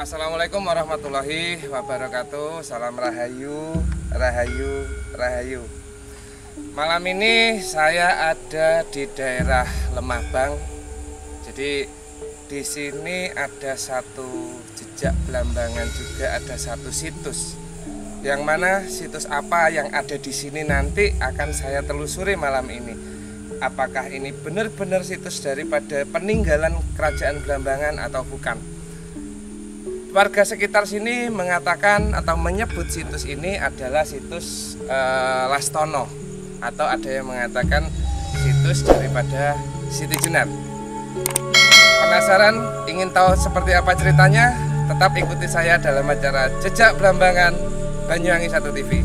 Assalamualaikum warahmatullahi wabarakatuh. Salam rahayu, rahayu, rahayu. Malam ini saya ada di daerah Lemahbang. Jadi di sini ada satu jejak belambangan, juga ada satu situs. Yang mana situs apa yang ada di sini nanti akan saya telusuri malam ini. Apakah ini benar-benar situs daripada peninggalan kerajaan Belambangan atau bukan? Warga sekitar sini mengatakan atau menyebut situs ini adalah situs Lastono, atau ada yang mengatakan situs daripada Siti Jenar. Penasaran ingin tahu seperti apa ceritanya? Tetap ikuti saya dalam acara Jejak Belambangan Banyuwangi 1 TV.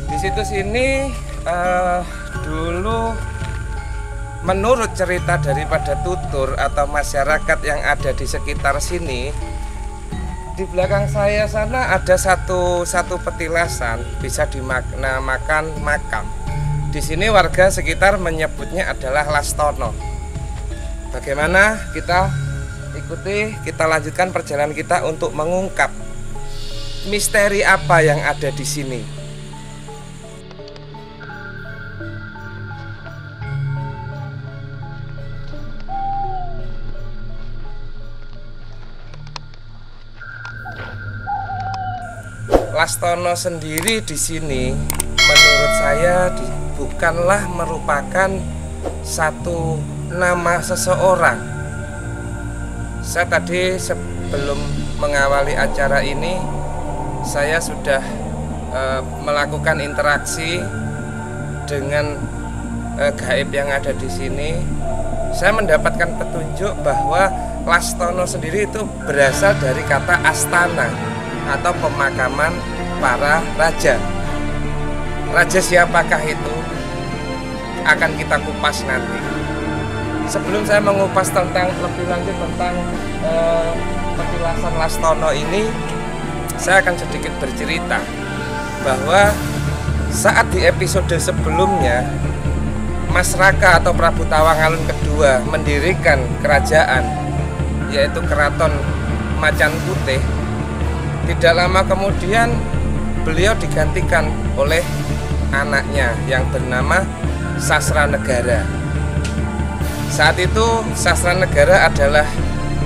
Di situs ini dulu menurut cerita daripada tutur atau masyarakat yang ada di sekitar sini, di belakang saya sana ada satu petilasan, bisa dimaknamakan makam. Di sini warga sekitar menyebutnya adalah Lastono. Bagaimana? Kita ikuti, kita lanjutkan perjalanan kita untuk mengungkap misteri apa yang ada di sini. Lastono sendiri di sini menurut saya bukanlah merupakan satu nama seseorang. Saya tadi sebelum mengawali acara ini saya sudah melakukan interaksi dengan gaib yang ada di sini. Saya mendapatkan petunjuk bahwa Lastono sendiri itu berasal dari kata astana atau pemakaman para raja. Raja siapakah itu? Akan kita kupas nanti. Sebelum saya mengupas tentang lebih lanjut tentang petilasan Lastono ini, saya akan sedikit bercerita bahwa saat di episode sebelumnya Mas Raka atau Prabu Tawangalun kedua mendirikan kerajaan, yaitu Keraton Macan Putih, tidak lama kemudian beliau digantikan oleh anaknya yang bernama Sasranegara. Saat itu Sasranegara adalah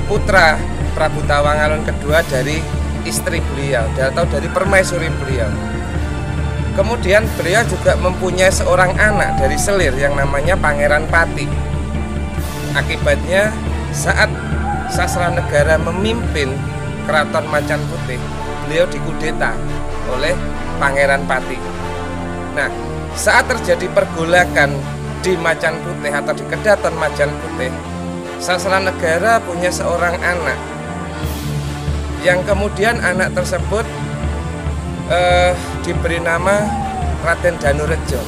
putra Prabu Tawangalun kedua dari istri beliau atau dari permaisuri beliau. Kemudian beliau juga mempunyai seorang anak dari selir yang namanya Pangeran Pati. Akibatnya saat Sasranegara memimpin Keraton Macan Putih, beliau dikudeta oleh Pangeran Pati. Nah, saat terjadi pergolakan di Macan Putih atau di Kedaton Macan Putih, Sasranegara punya seorang anak, yang kemudian anak tersebut diberi nama Raden Danurejo.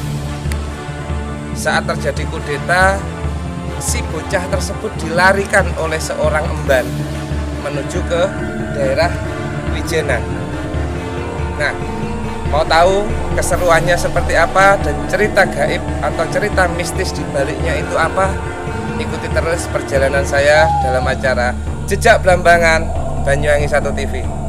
Saat terjadi kudeta, si bocah tersebut dilarikan oleh seorang emban menuju ke daerah Wijenan. Nah, mau tahu keseruannya seperti apa dan cerita gaib atau cerita mistis di baliknya itu apa? Ikuti terus perjalanan saya dalam acara Jejak Belambangan Banyuwangi 1 TV.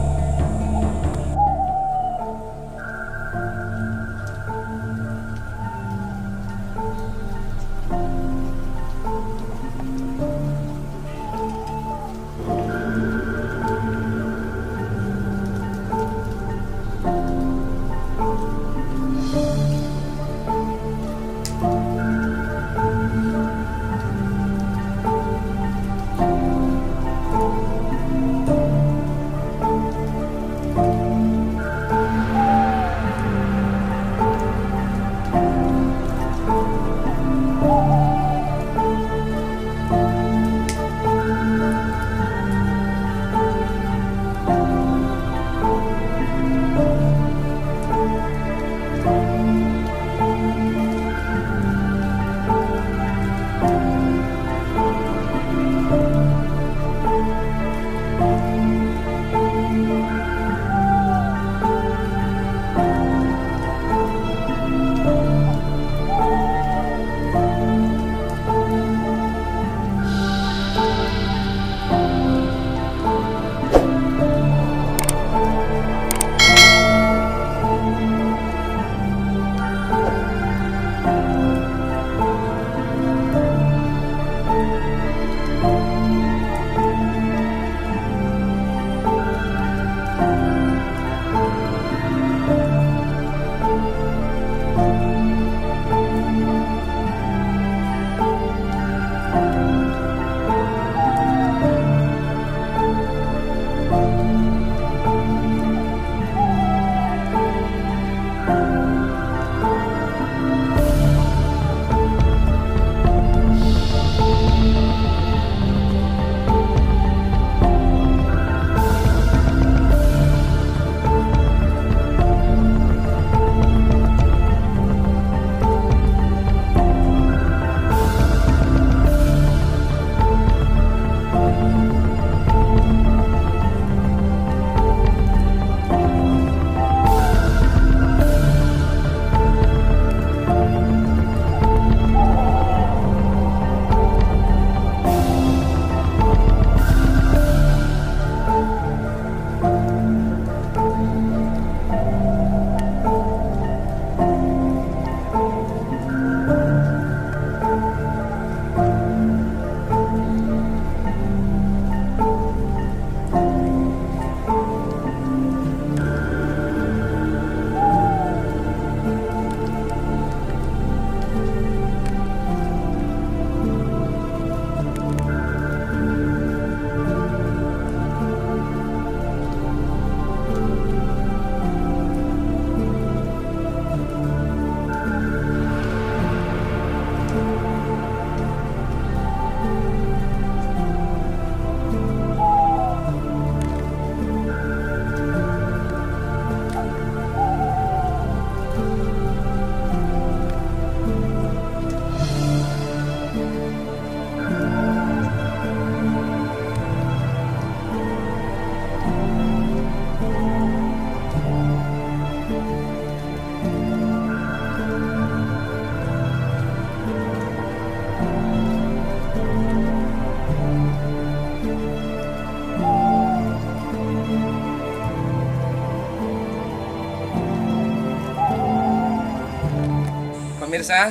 pemirsa,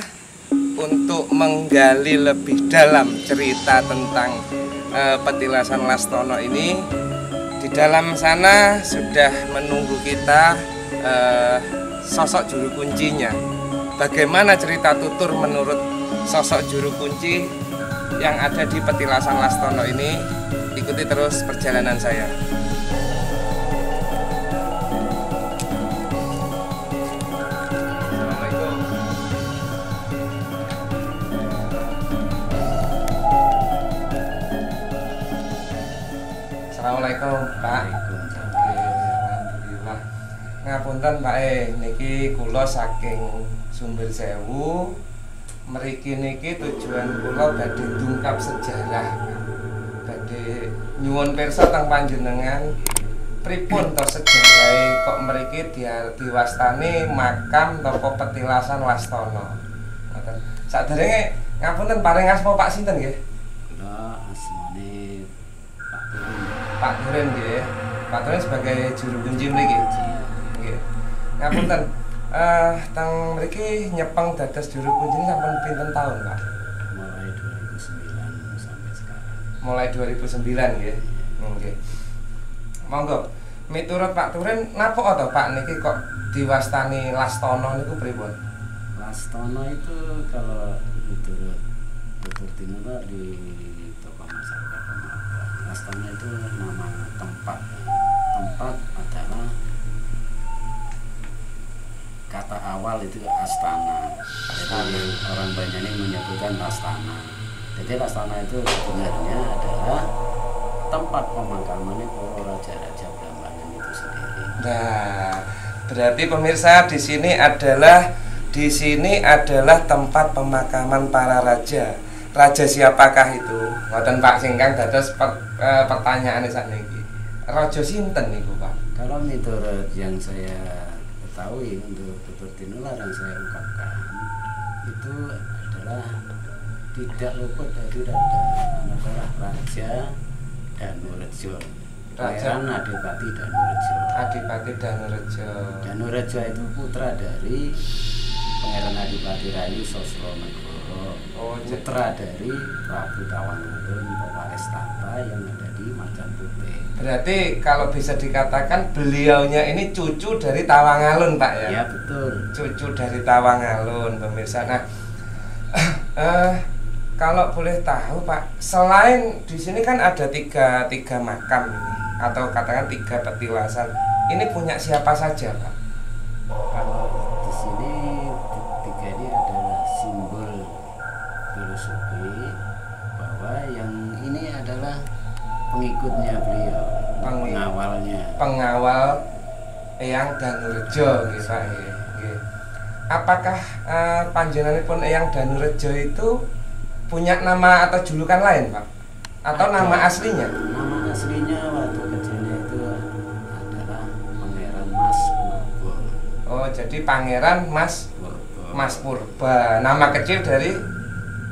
untuk menggali lebih dalam cerita tentang petilasan Lastono ini, di dalam sana sudah menunggu kita sosok juru kuncinya. Bagaimana cerita tutur menurut sosok juru kunci yang ada di petilasan Lastono ini? Ikuti terus perjalanan saya. Assalamualaikum Pak. Alhamdulillah. Ngapunten Pak niki kula saking Sumber Sewu. Mriki niki tujuan kula badhe ndungkap sejarah. Badhe nyuwun pirsa teng panjenengan pripun to sejarahe kok mriki diwastani makam napa petilasan Lastono. Ngoten. Saderenge ngapunten paring asma Pak sinten nggih? Kula asmane Pak Duren nggih. Pak Duren sebagai juru kunci mriki. Nggih. Ngapunten, teng mriki nyepeng dados juru kunci ini sampun pinten tahun, Pak? mulai 2009 sampai sekarang. Mulai 2009 nggih. Nggih. Monggo, miturut Pak Duren napa to Pak niki kok diwastani Lastono niku pripun? Lastono itu kalau menurut tutur tinula di tokoh masyarakat Pemalang, Lastono itu nama tempat. Tempat adalah kata awal itu astana. Jadi orang Banyuwangi menyebutkan Lastana. Jadi Lastana itu sebenarnya adalah tempat pemakamannya para raja-raja Blambangan itu sendiri. Nah, berarti pemirsa di sini adalah tempat pemakaman para raja. Raja siapakah itu? Ngoten Pak singkang dados pertanyaan sakniki. Raja sinten niku, Pak? Kalau menurut yang saya ketahui untuk tutur tinula yang saya ungkapkan itu adalah tidak luput dari adalah Raja Danurejo. Pangeran Adipati Danurejo. Adipati Danurejo. Danurejo itu putra dari Pangeran Adipati Rayu Sosronegoro. Oh, putra dari Prabu Tawangulun pewaris tahta yang ada di Macan Putih. Berarti kalau bisa dikatakan beliaunya ini cucu dari Tawangalun, Pak ya? Ya betul. Cucu dari Tawangalun, pemirsa. Nah, kalau boleh tahu Pak, selain di sini kan ada tiga makam ini, atau katakan 3 petilasan. Ini punya siapa saja, Pak? Kalau di sini 3 ini adalah simbol filosofi bahwa yang ini adalah pengikutnya beliau, pengawalnya. Pengawal Eyang Danurejo, nggih Pak. Nggih. Apakah panjenenganipun Eyang Danurejo itu punya nama atau julukan lain, Pak? Atau Ada. nama aslinya? Nama aslinya waktu kecilnya itu adalah Pangeran Mas Purba. Oh, jadi Pangeran Mas Purba. Nama kecil dari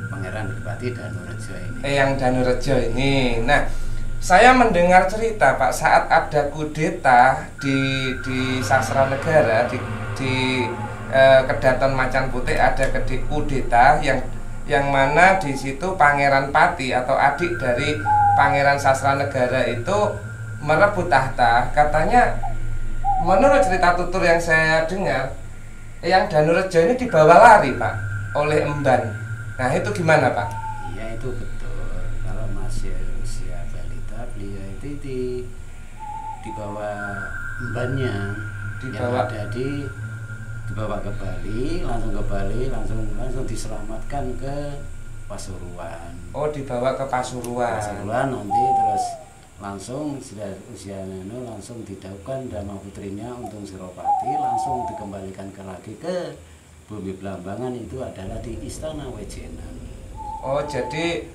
Pangeran Adipati Danurejo ini. Eyang Danurejo ini. Nah, saya mendengar cerita Pak saat ada kudeta di Sastra Negara di Kedaton Macan Putih ada kudeta yang mana di situ Pangeran Pati atau adik dari Pangeran Sastra Negara itu merebut tahta. Katanya menurut cerita tutur yang saya dengar, Eyang Danurejo ini dibawa lari Pak oleh emban. Nah itu gimana Pak? Iya itu betul. Kalau masih usia balita beliau itu dibawa embannya yang ada dibawa ke Bali, langsung diselamatkan ke Pasuruan. Oh, dibawa ke Pasuruan. Pasuruan nanti terus langsung sudah usianya langsung didaukan Dharma putrinya Untung Suropati langsung dikembalikan lagi ke bumi Blambangan, itu adalah di Istana Wejenan. Oh, jadi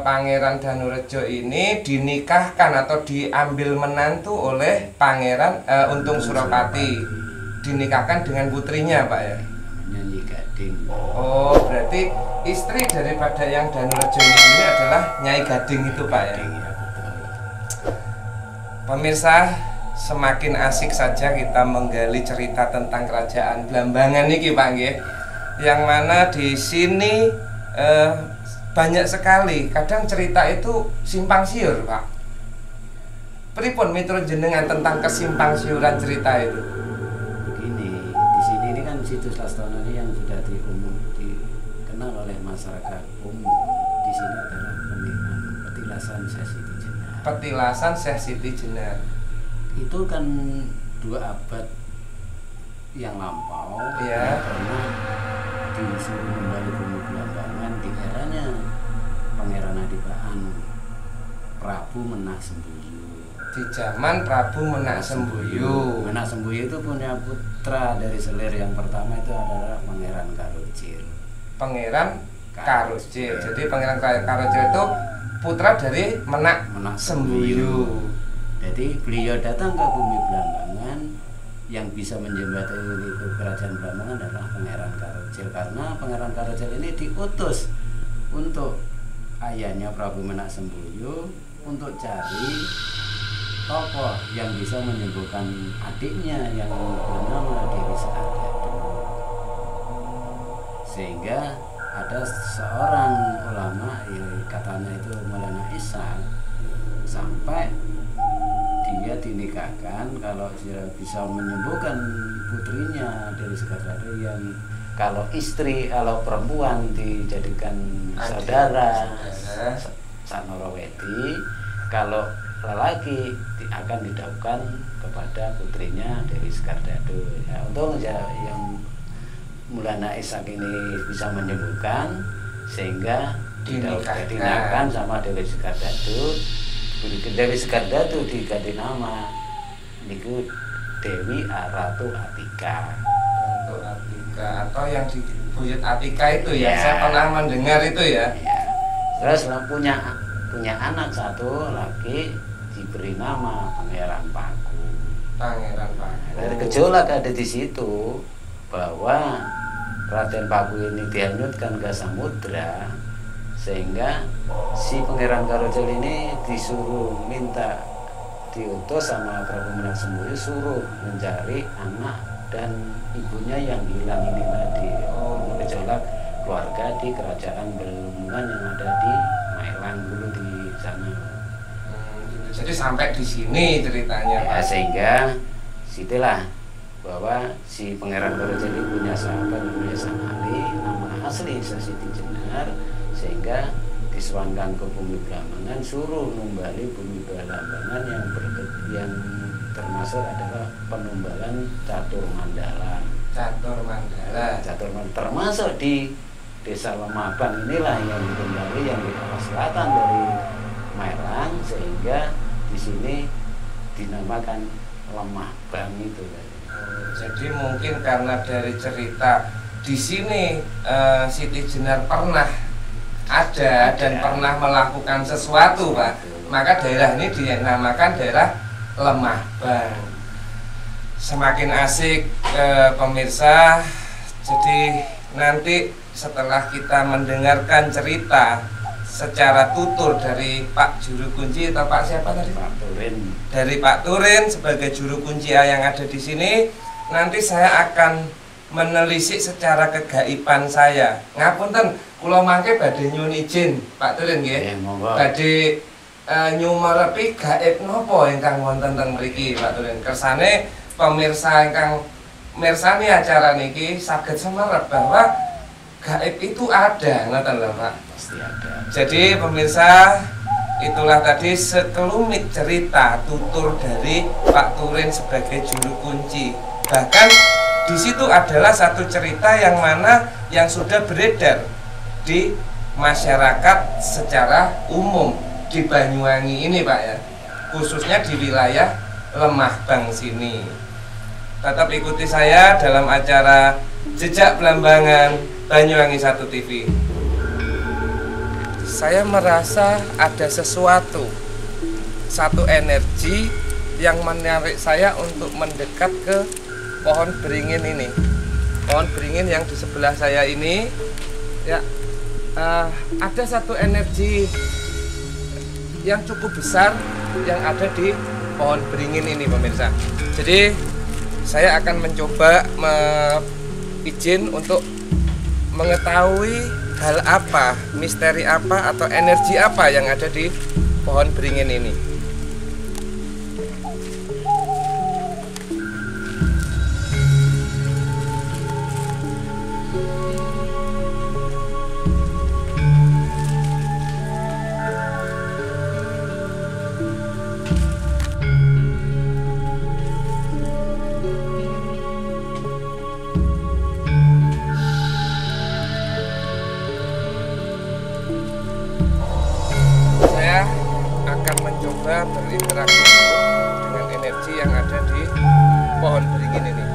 Pangeran Danurejo ini dinikahkan atau diambil menantu oleh Pangeran Untung Suropati. Dinikahkan dengan putrinya Pak ya? Namanya Nyi Gading. Oh, berarti istri daripada yang Danurejo ini adalah Nyai Gading itu Pak ya? Gading, ya betul. Pemirsa, semakin asik saja kita menggali cerita tentang kerajaan Blambangan niki Pak nggih. yang mana di sini banyak sekali kadang cerita itu simpang siur, Pak. Pripun miturut jenengan tentang kesimpang siuran cerita itu? Begini, di sini ini kan situs Lastana ini yang sudah dikenal oleh masyarakat umum. Di sini adalah petilasan Syekh Siti Jenar. Petilasan Syekh Siti Jenar. Itu kan 2 abad yang lampau, ya, pernah disuruh kembali bumi Belambangan di eranya Pangeran Adipaan Prabu Menak Sembuyu. Di zaman Prabu Menak Sembuyu. Menak Sembuyu itu punya putra dari selir yang pertama itu adalah Pangeran Karocil. Pangeran Karocil. Jadi Pangeran Karocil itu putra dari Menak Sembuyu. Jadi beliau datang ke bumi Belambangan, yang bisa menjembatani itu kerajaan Belambangan adalah Pangeran Karocil, karena Pangeran Karocil ini diutus untuk ayahnya Prabu Menak Sembuyu untuk cari tokoh yang bisa menyembuhkan adiknya yang bernama Dewi Sekardado. Sehingga ada seorang ulama, katanya itu Maulana Isa, sampai dia dinikahkan kalau dia bisa menyembuhkan putrinya Dewi Sekardado, yang kalau istri, kalau perempuan dijadikan saudara Sanorowedi, kalau lelaki akan didaukan kepada putrinya Dewi Sekardado. Ya, untung ya yang Maulana Ishak ini bisa menyembuhkan, sehingga dinamakan sama Dewi Sekardado. Dewi Sekardado diganti nama niku Dewi Ratu Atika. Ratu Atika atau yang di Buyut Atika itu ya, saya pernah mendengar itu ya. Terus punya anak satu lagi diberi nama Pangeran Paku. Pangeran Paku. Dari gejolak ada di situ bahwa Raden Paku ini dihanyutkan ke samudra, sehingga si Pangeran Karocil ini disuruh diutus sama Prabu Menak Sembuyu, suruh mencari anak dan ibunya yang hilang ini tadi. Gejolak keluarga di kerajaan Belambangan yang ada di Maelang dulu di sana. Jadi sampai di sini ceritanya, ya, Pak. Sehingga situlah bahwa si Pangeran Karocil ini punya sahabat namanya Sang Ali, nama asli Syekh Siti Jenar, sehingga disuangkan ke bumi Belambangan, suruh numbali bumi Belambangan yang termasuk adalah penumbalan Catur Mandala. Catur Mandala. Catur Mandala termasuk di Desa Lemabang inilah yang ditumbali, yang di arah selatan dari Maelang, sehingga di sini dinamakan Lemabang itu. Jadi mungkin karena dari cerita di sini Siti Jenar pernah ada dan pernah melakukan sesuatu, Pak. Maka daerah ini dinamakan daerah Lemabang. Semakin asik pemirsa. Jadi nanti setelah kita mendengarkan cerita secara tutur dari Pak Juru Kunci atau Pak siapa tadi? Pak Turin. Dari Pak Turin sebagai juru kunci yang ada di sini, nanti saya akan menelisik secara kegaiban saya. Ngapunten, kula mangke badhe nyuwun izin Pak Turin nggih. Badhe nyumerepi gaib napa ingkang wonten teng mriki Pak Turin. Kersane pemirsa ingkang mirsani acara niki saged semerep bahwa gaib itu ada, ngoten lho Pak. Pasti ada. Jadi pemirsa, itulah tadi sekelumit cerita tutur dari Pak Turin sebagai juru kunci. Bahkan di situ adalah satu cerita yang mana yang sudah beredar di masyarakat secara umum di Banyuwangi ini, Pak ya. Khususnya di wilayah Lemabang sini. Tetap ikuti saya dalam acara Jejak Belambangan Banyuwangi 1 TV. Saya merasa ada sesuatu, satu energi yang menarik saya untuk mendekat ke pohon beringin ini. Pohon beringin yang di sebelah saya ini, ya, ada satu energi yang cukup besar yang ada di pohon beringin ini, pemirsa. Jadi saya akan mencoba izin untuk mengetahui hal apa, misteri apa atau energi apa yang ada di pohon beringin ini. Akan mencoba berinteraksi dengan energi yang ada di pohon beringin ini.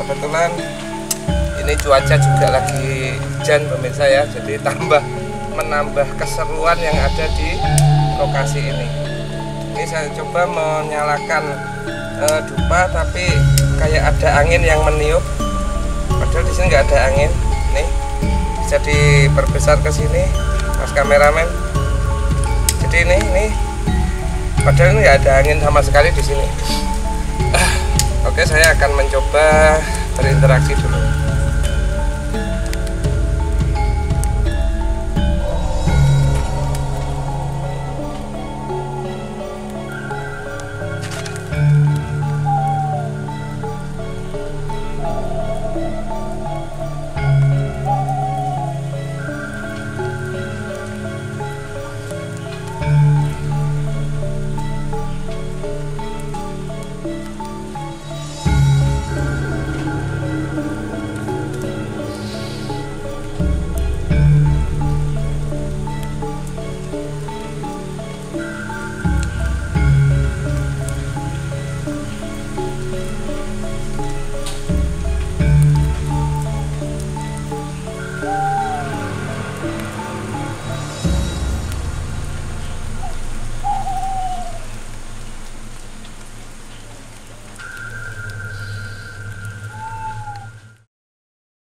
Kebetulan ini cuaca juga lagi hujan pemirsa ya, jadi menambah keseruan yang ada di lokasi ini. Ini saya coba menyalakan dupa, tapi kayak ada angin yang meniup. Padahal di sini nggak ada angin. Nih bisa diperbesar ke sini, mas kameramen. Jadi ini padahal ini nggak ada angin sama sekali di sini. Oke, saya akan mencoba berinteraksi dulu.